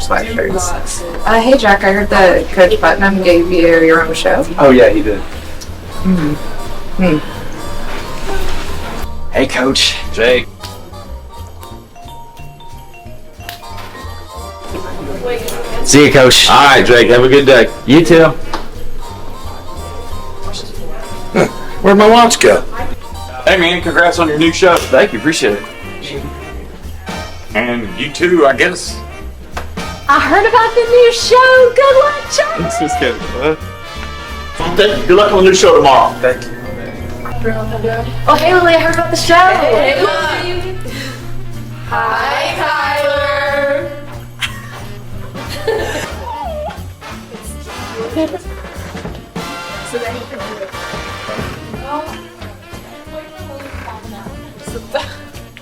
sweatshirts. Hey Jack, I heard that Coach Putnam gave you your own show. Oh yeah, he did. Hey Coach. Jake. See you, Coach. All right, Jake. Have a good day. You too. Where'd my watch go? Hey man, congrats on your new show. Thank you, appreciate it. And you too, I guess. I heard about the new show. Good luck, Jack. It's just kidding. Good luck on the new show tomorrow. Thank you. Oh, hey, Lily, I heard about the show. Hey, hi, Tyler.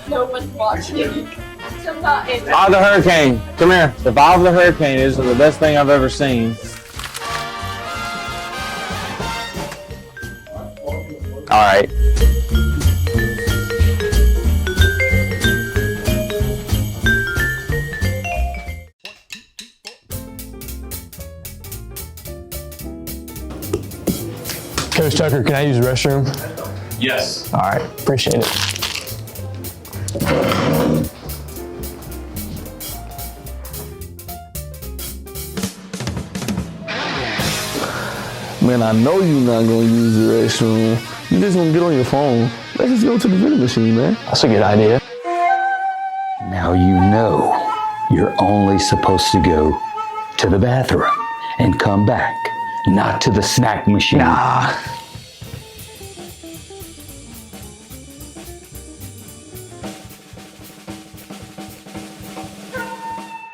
No one's watching. Eye of the Hurricane. Come here. The Eye of the Hurricane is the best thing I've ever seen. All right. Coach Tucker, can I use the restroom? Yes. All right, appreciate it. Man, I know you're not gonna use the restroom. You just gonna get on your phone. Let's just go to the vending machine, man. That's a good idea. Now you know you're only supposed to go to the bathroom and come back, not to the snack machine. Nah.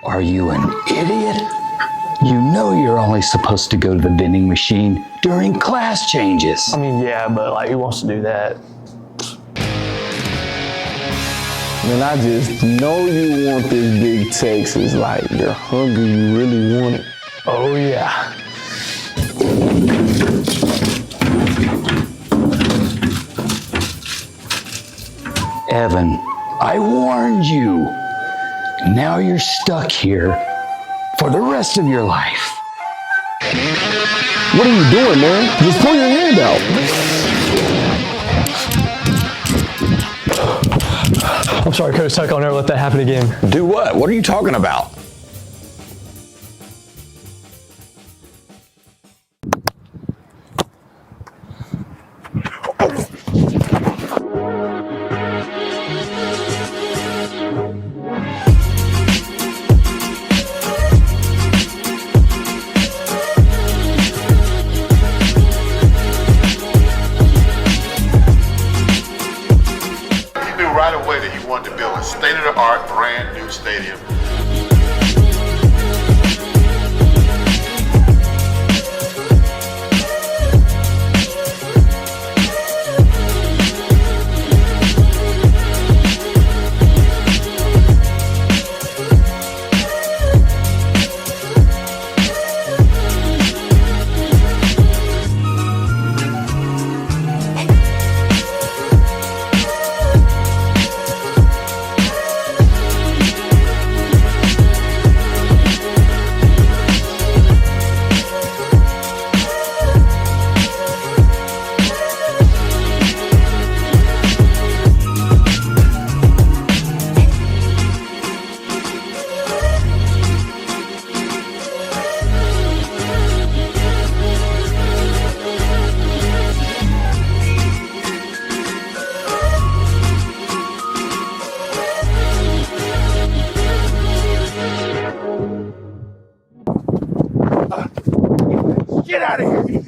Are you an idiot? You know you're only supposed to go to the vending machine during class changes. I mean, yeah, but like, who wants to do that? Man, I just know you want this big Texas. Like, you're hungry, you really want it. Oh, yeah. Evan, I warned you. Now you're stuck here for the rest of your life. What are you doing, man? Just pull your hand out. I'm sorry, Coach Tucker, I'll never let that happen again. Do what? What are you talking about? Right away that he wanted to build a state-of-the-art, brand new stadium. Get out of here!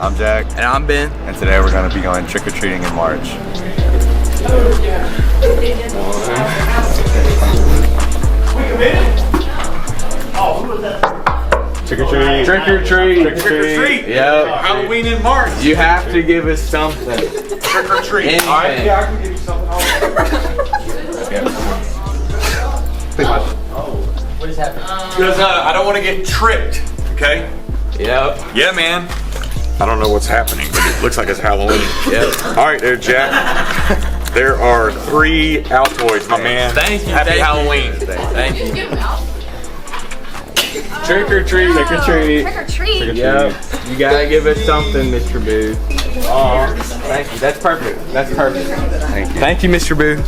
I'm Jack. And I'm Ben. And today we're going to be going trick-or-treating in March. Trick-or-treat. Trick-or-treat. Trick-or-treat. Yep. Halloween in March. You have to give us something. Trick-or-treat. All right, yeah, I can give you something. What is happening? Because I don't want to get tricked, okay? Yep. Yeah, man. I don't know what's happening, but it looks like it's Halloween. Yep. All right, there, Jack. There are 3 Altoids, my man. Thank you. Happy Thank Halloween. You. Thank you. Trick or treat. Trick or treat. Trick or treat. Yep. You gotta give us something, Mr. Boo. Oh, thank you. That's perfect. That's perfect. Thank you. Thank you, Mr. Boo.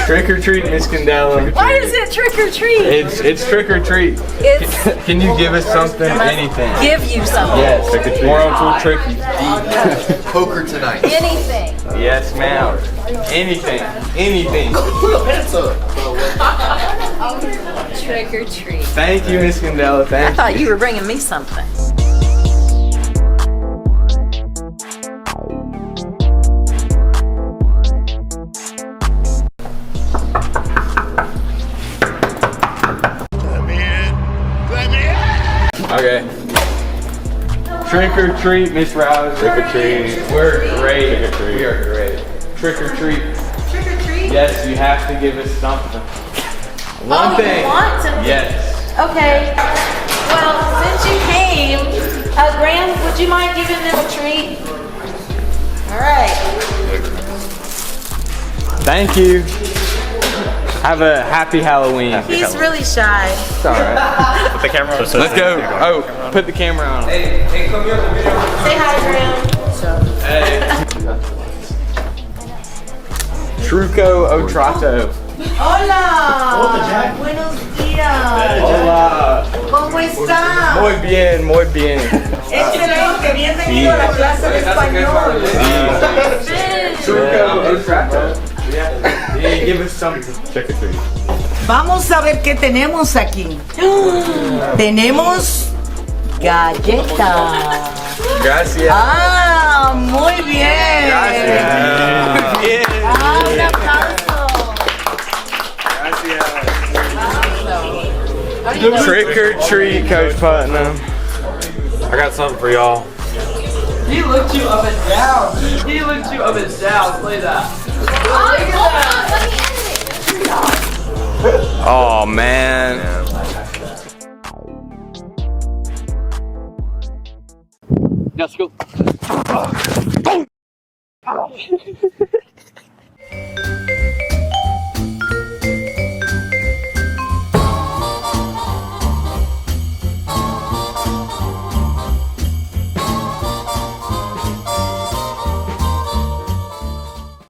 Trick or treat, Miss Candela. Why is it trick or treat? It's trick or treat. It's Can you give us something? Anything. give you something. Yes. Trick or treat. More on tricky. Poker tonight. Anything. Yes, ma'am. Anything. Anything. Trick or treat. Thank you, Miss Candela. I Thank thought you. you were bringing me something. Okay. Trick or treat, Miss Rouse. Trick or treat. We're great. Trick or treat. We are great. Trick or treat. Trick or treat? Yes, you have to give us something. One thing. You want something? Yes. Okay. Well, since you came, Graham, would you mind giving them a treat? All right. Thank you. Have a happy Halloween. He's really shy. It's all right. Put the camera on. Let's go. Oh, put the camera on. Hey, come here. Say hi, Graham. Hey. Truco o trato. Hola. Buenos días. Hola. ¿Cómo está? Muy bien, muy bien. Excelente. Bienvenido a la clase de español. Truco o trato. Yeah, give us something. Check it through. Vamos a ver qué tenemos aquí. Tenemos galletas. Gracias. Ah, muy bien. Gracias. Bien. Un aplauso. Gracias. Trick or treat, Coach Putnam. I got something for y'all. He looked you up and down. He looked you up and down. Play that. Oh man. Let's go.